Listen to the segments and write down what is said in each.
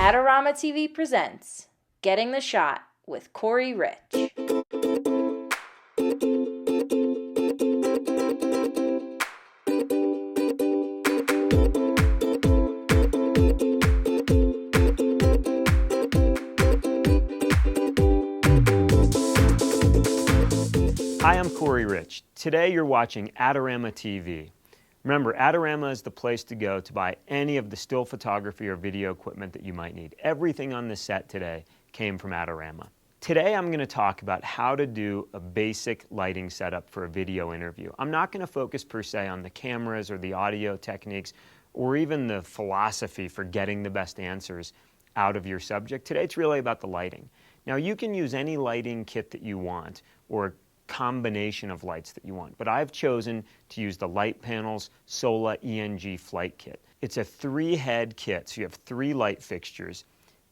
Adorama TV presents Getting the Shot with Corey Rich. Hi, I'm Corey Rich. Today you're watching Adorama TV. Remember, Adorama is the place to go to buy any of the still photography or video equipment that you might need. Everything on the set today came from Adorama. Today I'm going to talk about how to do a basic lighting setup for a video interview. I'm not going to focus per se on the cameras or the audio techniques or even the philosophy for getting the best answers out of your subject. Today it's really about the lighting. Now you can use any lighting kit that you want or combination of lights that you want, but I've chosen to use the Litepanels Sola ENG Flight kit. It's a 3-head kit, so you have 3 light fixtures,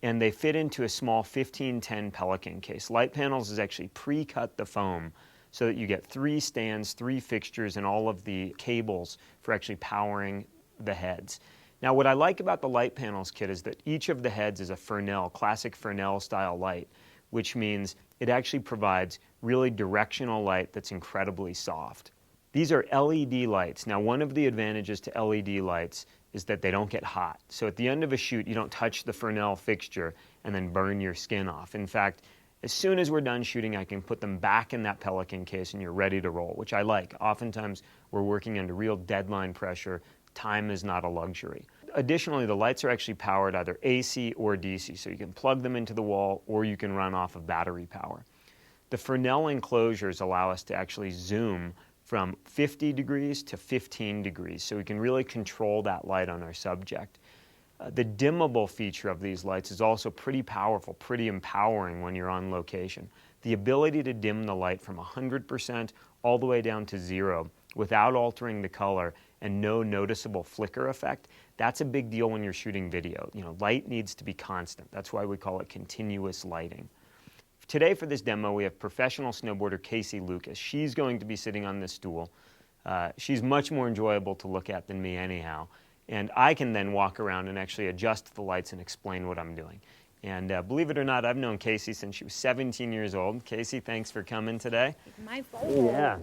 and they fit into a small 1510 Pelican case. Litepanels has actually pre-cut the foam so that you get 3 stands, 3 fixtures, and all of the cables for actually powering the heads. Now what I like about the Litepanels kit is that each of the heads is a fresnel, classic fresnel style light, which means it actually provides really directional light that's incredibly soft. These are LED lights. Now, one of the advantages to LED lights is that they don't get hot. So at the end of a shoot, you don't touch the fresnel fixture and then burn your skin off. In fact, as soon as we're done shooting, I can put them back in that Pelican case and you're ready to roll, which I like. Oftentimes, we're working under real deadline pressure. Time is not a luxury. Additionally, the lights are actually powered either AC or DC, so you can plug them into the wall or you can run off of battery power. The Fresnel enclosures allow us to actually zoom from 50 degrees to 15 degrees, so we can really control that light on our subject. The dimmable feature of these lights is also pretty powerful, pretty empowering when you're on location. The ability to dim the light from 100% all the way down to 0 without altering the color and no noticeable flicker effect, that's a big deal when you're shooting video. You know, light needs to be constant. That's why we call it continuous lighting. Today for this demo, we have professional snowboarder Casey Lucas. She's going to be sitting on this stool. She's much more enjoyable to look at than me anyhow. And I can then walk around and actually adjust the lights and explain what I'm doing. And believe it or not, I've known Casey since she was 17 years old. Casey, thanks for coming today. My fault. Yeah.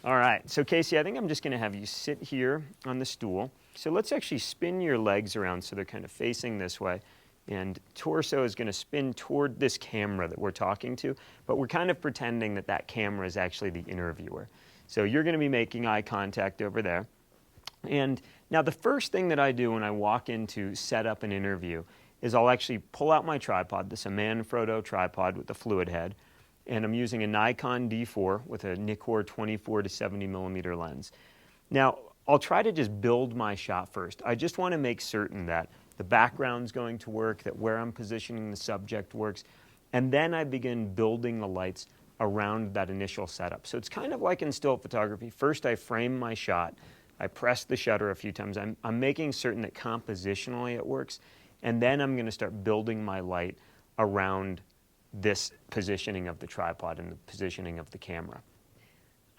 All right. So Casey, I think I'm just going to have you sit here on the stool. So let's actually spin your legs around so they're kind of facing this way. And torso is going to spin toward this camera that we're talking to, but we're kind of pretending that that camera is actually the interviewer. So you're going to be making eye contact over there. And now the first thing that I do when I walk in to set up an interview is I'll actually pull out my tripod, this Manfrotto tripod with the fluid head, and I'm using a Nikon D4 with a Nikkor 24 to 70 millimeter lens. Now, I'll try to just build my shot first. I just want to make certain that the background's going to work, that where I'm positioning the subject works, and then I begin building the lights around that initial setup. So it's kind of like in still photography. First, I frame my shot. I press the shutter a few times. I'm making certain that compositionally it works, and then I'm going to start building my light around this positioning of the tripod and the positioning of the camera.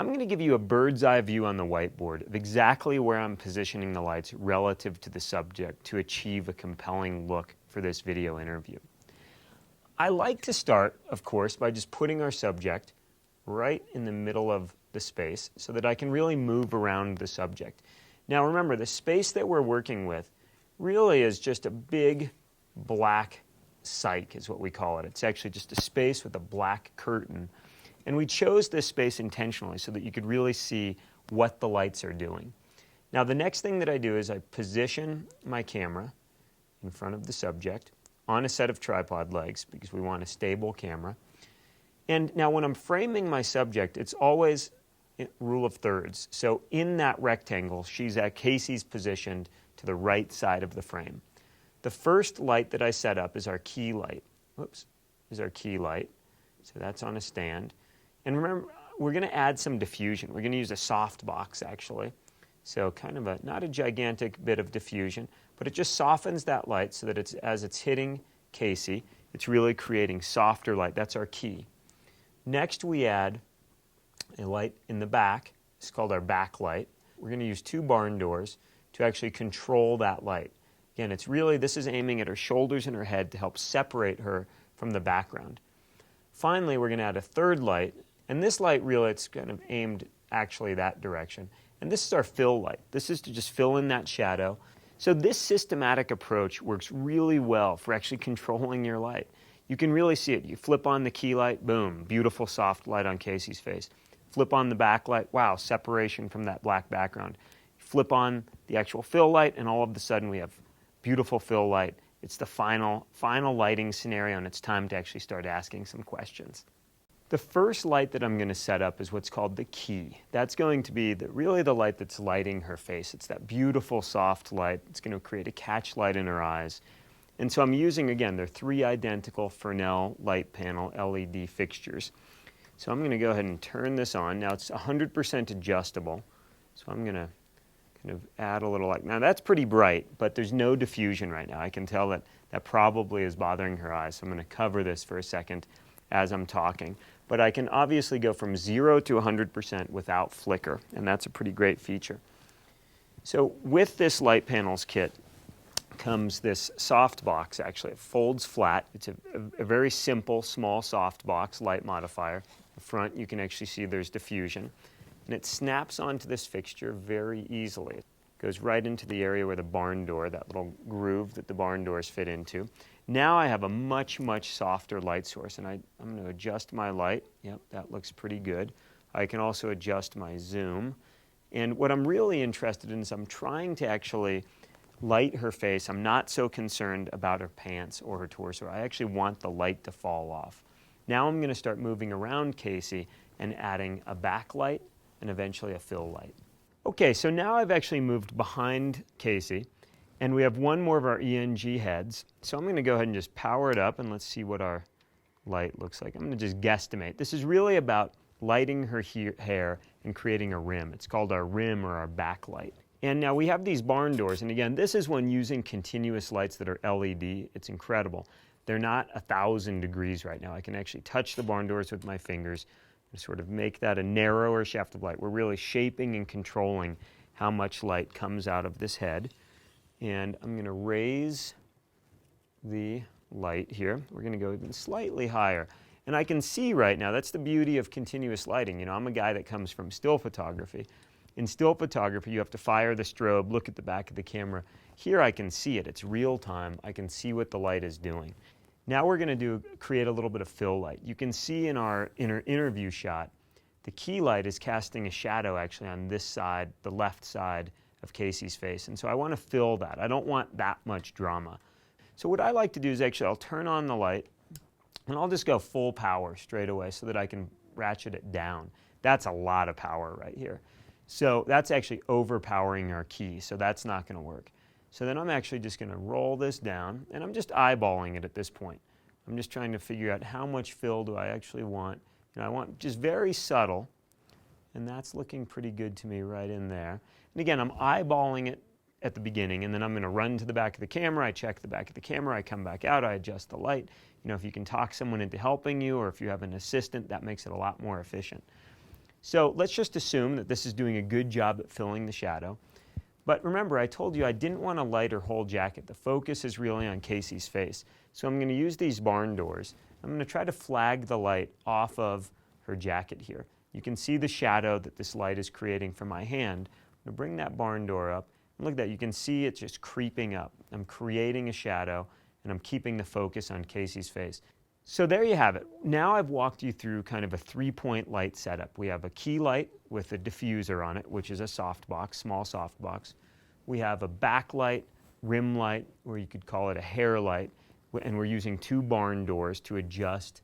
I'm going to give you a bird's eye view on the whiteboard of exactly where I'm positioning the lights relative to the subject to achieve a compelling look for this video interview. I like to start, of course, by just putting our subject right in the middle of the space so that I can really move around the subject. Now remember, the space that we're working with really is just a big black cyc is what we call it. It's actually just a space with a black curtain. And we chose this space intentionally so that you could really see what the lights are doing. Now the next thing that I do is I position my camera in front of the subject on a set of tripod legs because we want a stable camera. And now when I'm framing my subject, it's always rule of thirds. So in that rectangle, Casey's positioned to the right side of the frame. The first light that I set up is our key light. Is our key light. So that's on a stand. And remember, we're going to add some diffusion. We're going to use a soft box, actually. So kind of not a gigantic bit of diffusion, but it just softens that light so that as it's hitting Casey, it's really creating softer light. That's our key. Next, we add a light in the back. It's called our backlight. We're going to use 2 barn doors to actually control that light. Again, this is aiming at her shoulders and her head to help separate her from the background. Finally, we're going to add a third light, and this light really, it's kind of aimed actually that direction. And this is our fill light. This is to just fill in that shadow. So this systematic approach works really well for actually controlling your light. You can really see it. You flip on the key light, boom, beautiful soft light on Casey's face. Flip on the backlight, wow, separation from that black background. Flip on the actual fill light, and all of a sudden we have beautiful fill light. It's the final lighting scenario, and it's time to actually start asking some questions. The first light that I'm going to set up is what's called the key. That's going to be really the light that's lighting her face. It's that beautiful soft light. It's going to create a catch light in her eyes. And so I'm using, again, they're 3 identical Fresnel light panel LED fixtures. So I'm going to go ahead and turn this on. Now it's 100% adjustable. So I'm going to kind of add a little light. Now that's pretty bright, but there's no diffusion right now. I can tell that that probably is bothering her eyes. So I'm going to cover this for a second as I'm talking. But I can obviously go from 0 to 100% without flicker, and that's a pretty great feature. So with this light panels kit comes this soft box. Actually, it folds flat. It's a very simple, small soft box light modifier. The front, you can actually see there's diffusion. And it snaps onto this fixture very easily. It goes right into the area where the barn door, that little groove that the barn doors fit into. Now I have a much, much softer light source, and I'm going to adjust my light. Yep, that looks pretty good. I can also adjust my zoom. And what I'm really interested in is I'm trying to actually light her face. I'm not so concerned about her pants or her torso. I actually want the light to fall off. Now I'm going to start moving around Casey and adding a backlight and eventually a fill light. Okay, so now I've actually moved behind Casey, and we have one more of our ENG heads. So I'm going to go ahead and just power it up, and let's see what our light looks like. I'm going to just guesstimate. This is really about lighting her hair and creating a rim. It's called our rim or our backlight. And now we have these barn doors, and again, this is when using continuous lights that are LED. It's incredible. They're not 1,000 degrees right now. I can actually touch the barn doors with my fingers and sort of make that a narrower shaft of light. We're really shaping and controlling how much light comes out of this head. And I'm going to raise the light here. We're going to go even slightly higher. And I can see right now, that's the beauty of continuous lighting. You know, I'm a guy that comes from still photography. In still photography, you have to fire the strobe, look at the back of the camera. Here I can see it. It's real time. I can see what the light is doing. Now we're going to create a little bit of fill light. You can see in our interview shot, the key light is casting a shadow actually on this side, the left side of Casey's face. And so I want to fill that. I don't want that much drama. So what I like to do is actually I'll turn on the light and I'll just go full power straight away so that I can ratchet it down. That's a lot of power right here. So that's actually overpowering our key, so that's not going to work. So then I'm actually just going to roll this down, and I'm just eyeballing it at this point. I'm just trying to figure out how much fill do I actually want. And I want just very subtle, and that's looking pretty good to me right in there. And again, I'm eyeballing it at the beginning, and then I'm going to run to the back of the camera. I check the back of the camera. I come back out. I adjust the light. You know, if you can talk someone into helping you, or if you have an assistant, that makes it a lot more efficient. So let's just assume that this is doing a good job at filling the shadow. But remember, I told you I didn't want to light her whole jacket. The focus is really on Casey's face. So I'm going to use these barn doors. I'm going to try to flag the light off of her jacket here. You can see the shadow that this light is creating from my hand. I'm going to bring that barn door up. And look at that. You can see it's just creeping up. I'm creating a shadow, and I'm keeping the focus on Casey's face. So there you have it. Now I've walked you through kind of a 3-point light setup. We have a key light with a diffuser on it, which is a softbox, small softbox. We have a backlight, rim light, or you could call it a hair light, and we're using 2 barn doors to adjust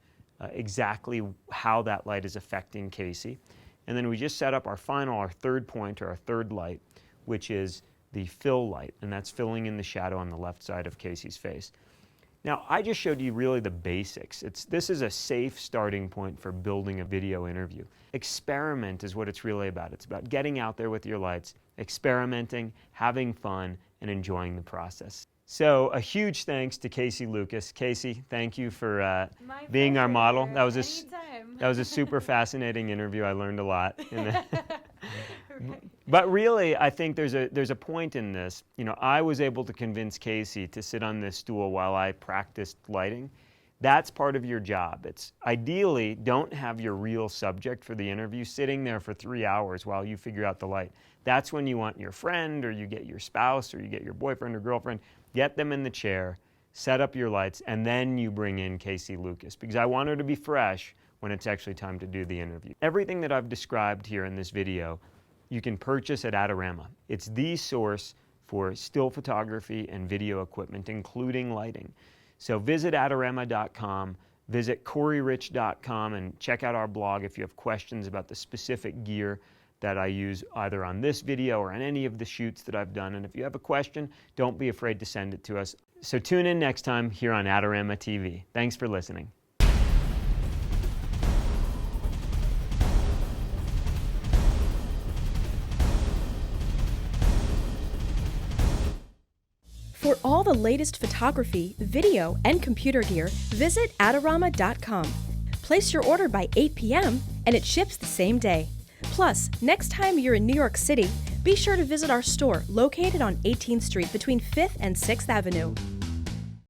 exactly how that light is affecting Casey. And then we just set up our 3rd point, or our 3rd light, which is the fill light, and that's filling in the shadow on the left side of Casey's face. Now, I just showed you really the basics. This is a safe starting point for building a video interview. Experiment is what it's really about. It's about getting out there with your lights, experimenting, having fun, and enjoying the process. So a huge thanks to Casey Lucas. Casey, thank you for being our model. That was a super fascinating interview. I learned a lot. But really, I think there's a point in this. You know, I was able to convince Casey to sit on this stool while I practiced lighting. That's part of your job. It's ideally, don't have your real subject for the interview sitting there for 3 hours while you figure out the light. That's when you want your friend, or you get your spouse, or you get your boyfriend or girlfriend, get them in the chair, set up your lights, and then you bring in Casey Lucas, because I want her to be fresh when it's actually time to do the interview. Everything that I've described here in this video, you can purchase at Adorama. It's the source for still photography and video equipment, including lighting. So visit Adorama.com, visit CoreyRich.com, and check out our blog if you have questions about the specific gear that I use either on this video or on any of the shoots that I've done. And if you have a question, don't be afraid to send it to us. So tune in next time here on Adorama TV. Thanks for listening. For all the latest photography, video, and computer gear, visit Adorama.com. Place your order by 8 p.m. and it ships the same day. Plus, next time you're in New York City, be sure to visit our store located on 18th Street between 5th and 6th Avenue.